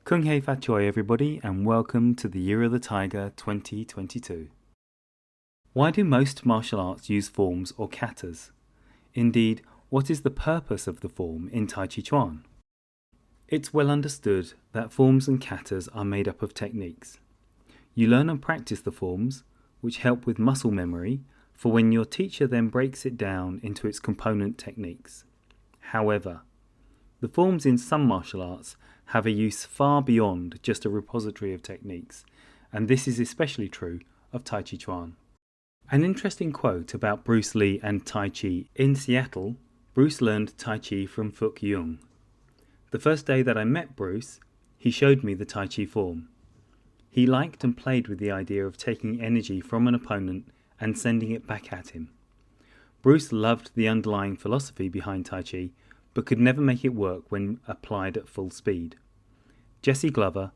Kung Hei Fat Choi everybody, and welcome to the Year of the Tiger 2022. Why do most martial arts use forms or katas? Indeed, what is the purpose of the form in Tai Chi Chuan? It's well understood that forms and katas are made up of techniques. You learn and practice the forms, which help with muscle memory, for when your teacher then breaks it down into its component techniques. However, the forms in some martial arts have a use far beyond just a repository of techniques, and this is especially true of Tai Chi Chuan. An interesting quote about Bruce Lee and Tai Chi. In Seattle, Bruce learned Tai Chi from Fook Young. The first day that I met Bruce, he showed me the Tai Chi form. He liked and played with the idea of taking energy from an opponent and sending it back at him. Bruce loved the underlying philosophy behind Tai Chi, but could never make it work when applied at full speed. Jesse Glover,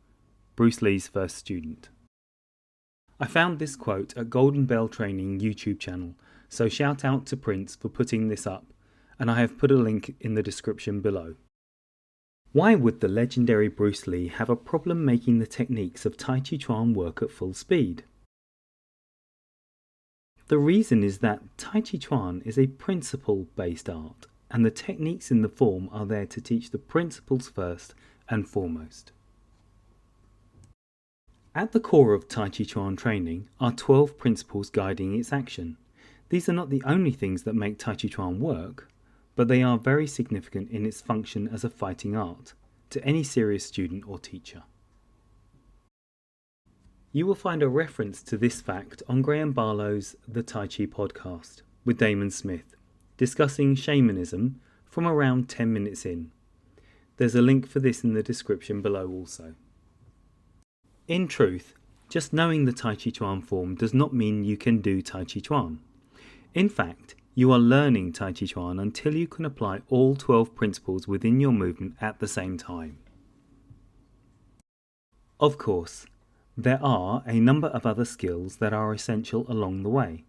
Bruce Lee's first student. I found this quote at Golden Bell Training YouTube channel, so shout out to Prince for putting this up, and I have put a link in the description below. Why would the legendary Bruce Lee have a problem making the techniques of Tai Chi Chuan work at full speed? The reason is that Tai Chi Chuan is a principle-based art, and the techniques in the form are there to teach the principles first and foremost. At the core of Tai Chi Chuan training are 12 principles guiding its action. These are not the only things that make Tai Chi Chuan work, but they are very significant in its function as a fighting art to any serious student or teacher. You will find a reference to this fact on Graham Barlow's The Tai Chi podcast with Damon Smith, discussing shamanism from around 10 minutes in. There's a link for this in the description below also. In truth, just knowing the Tai Chi Chuan form does not mean you can do Tai Chi Chuan. In fact, you are learning Tai Chi Chuan until you can apply all 12 principles within your movement at the same time. Of course, there are a number of other skills that are essential along the way.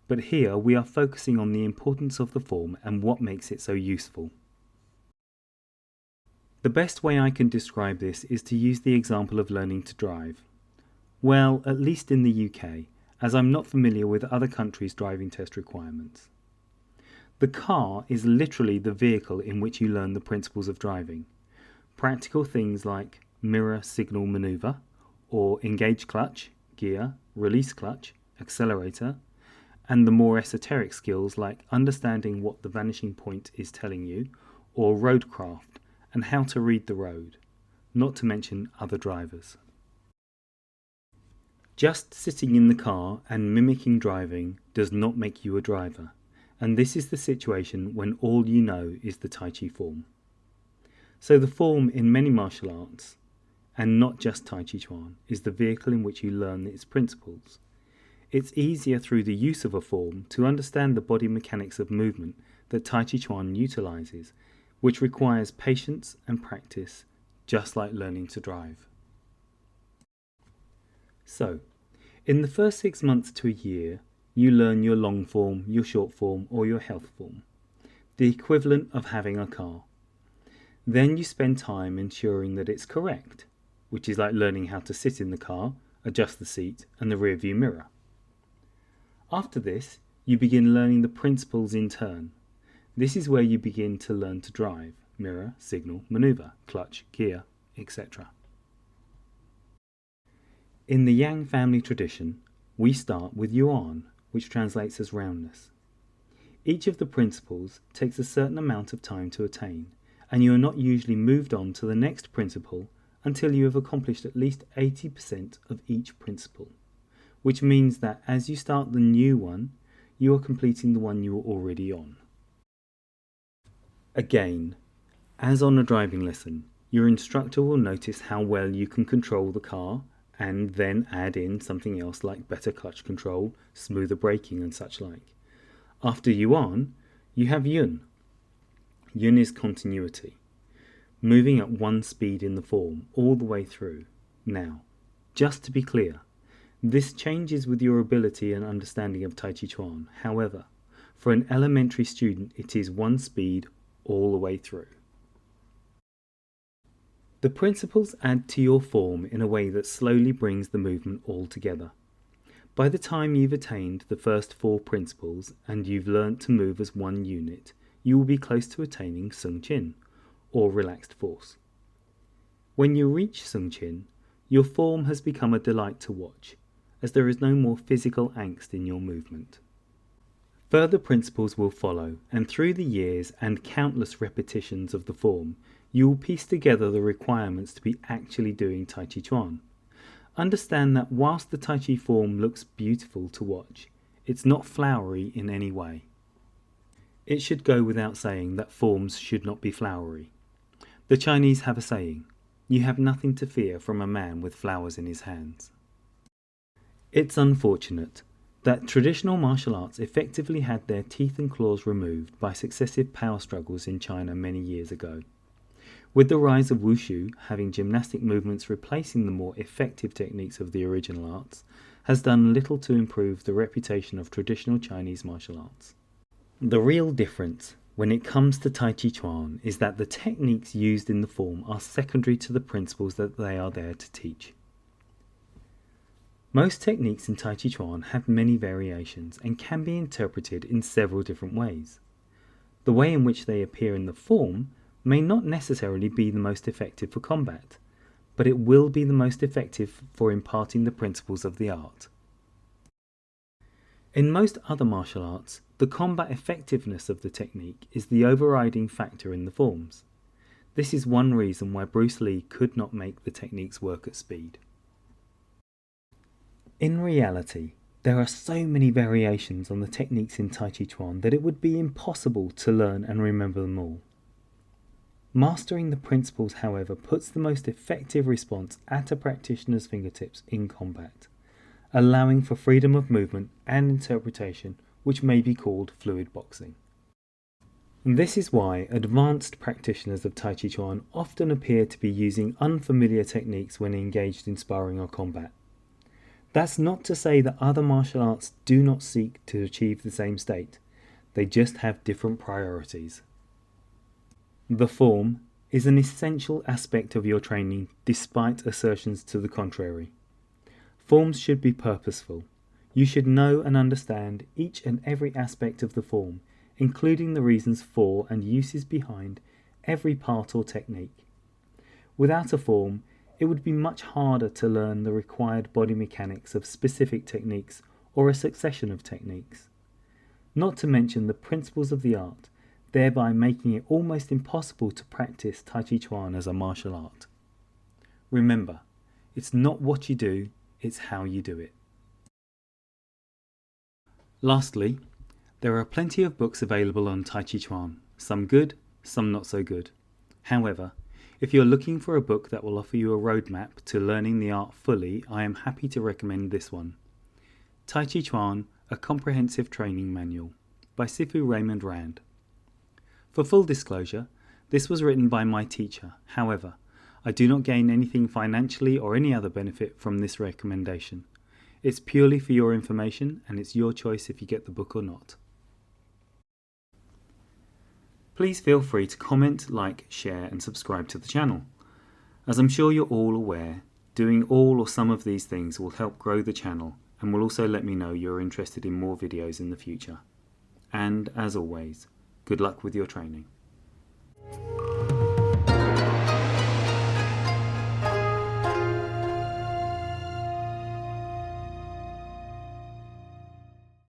But here we are focusing on the importance of the form and what makes it so useful. The best way I can describe this is to use the example of learning to drive. Well, at least in the UK, as I'm not familiar with other countries' driving test requirements. The car is literally the vehicle in which you learn the principles of driving. Practical things like mirror signal maneuver, or engage clutch, gear, release clutch, accelerator, and the more esoteric skills like understanding what the vanishing point is telling you, or roadcraft, and how to read the road, not to mention other drivers. Just sitting in the car and mimicking driving does not make you a driver, and this is the situation when all you know is the Tai Chi form. So the form in many martial arts, and not just Tai Chi Chuan, is the vehicle in which you learn its principles. It's easier through the use of a form to understand the body mechanics of movement that Tai Chi Chuan utilizes, which requires patience and practice, just like learning to drive. So, in the first 6 months to a year, you learn your long form, your short form, or your health form, the equivalent of having a car. Then you spend time ensuring that it's correct, which is like learning how to sit in the car, adjust the seat, and the rear view mirror. After this, you begin learning the principles in turn. This is where you begin to learn to drive, mirror, signal, maneuver, clutch, gear, etc. In the Yang family tradition, we start with Yuan, which translates as roundness. Each of the principles takes a certain amount of time to attain, and you are not usually moved on to the next principle until you have accomplished at least 80% of each principle, which means that as you start the new one, you are completing the one you were already on. Again, As on a driving lesson, your instructor will notice how well you can control the car and then add in something else like better clutch control, smoother braking and such like. After Yuan, you have Yun. Yun is continuity, moving at one speed in the form all the way through. Now, just to be clear, this changes with your ability and understanding of Tai Chi Chuan. However, for an elementary student, it is one speed all the way through. The principles add to your form in a way that slowly brings the movement all together. By the time you've attained the first 4 principles and you've learnt to move as one unit, you will be close to attaining Sung Chin, or relaxed force. When you reach Sung Chin, your form has become a delight to watch, as there is no more physical angst in your movement. Further principles will follow, and through the years and countless repetitions of the form, you will piece together the requirements to be actually doing Tai Chi Chuan. Understand that whilst the Tai Chi form looks beautiful to watch, it's not flowery in any way. It should go without saying that forms should not be flowery. The Chinese have a saying, "You have nothing to fear from a man with flowers in his hands." It's unfortunate that traditional martial arts effectively had their teeth and claws removed by successive power struggles in China many years ago. With the rise of wushu, having gymnastic movements replacing the more effective techniques of the original arts, has done little to improve the reputation of traditional Chinese martial arts. The real difference when it comes to Tai Chi Chuan is that the techniques used in the form are secondary to the principles that they are there to teach. Most techniques in Tai Chi Chuan have many variations and can be interpreted in several different ways. The way in which they appear in the form may not necessarily be the most effective for combat, but it will be the most effective for imparting the principles of the art. In most other martial arts, the combat effectiveness of the technique is the overriding factor in the forms. This is one reason why Bruce Lee could not make the techniques work at speed. In reality, there are so many variations on the techniques in Tai Chi Chuan that it would be impossible to learn and remember them all. Mastering the principles, however, puts the most effective response at a practitioner's fingertips in combat, allowing for freedom of movement and interpretation, which may be called fluid boxing. This is why advanced practitioners of Tai Chi Chuan often appear to be using unfamiliar techniques when engaged in sparring or combat. That's not to say that other martial arts do not seek to achieve the same state, they just have different priorities. The form is an essential aspect of your training despite assertions to the contrary. Forms should be purposeful. You should know and understand each and every aspect of the form, including the reasons for and uses behind every part or technique. Without a form, it would be much harder to learn the required body mechanics of specific techniques or a succession of techniques. Not to mention the principles of the art, thereby making it almost impossible to practice Tai Chi Chuan as a martial art. Remember, it's not what you do, it's how you do it. Lastly, there are plenty of books available on Tai Chi Chuan, some good, some not so good. However, if you're looking for a book that will offer you a roadmap to learning the art fully, I am happy to recommend this one. Tai Chi Chuan, A Comprehensive Training Manual by Sifu Raymond Rand. For full disclosure, this was written by my teacher. However, I do not gain anything financially or any other benefit from this recommendation. It's purely for your information, and it's your choice if you get the book or not. Please feel free to comment, like, share and subscribe to the channel. As I'm sure you're all aware, doing all or some of these things will help grow the channel and will also let me know you're interested in more videos in the future. And as always, good luck with your training.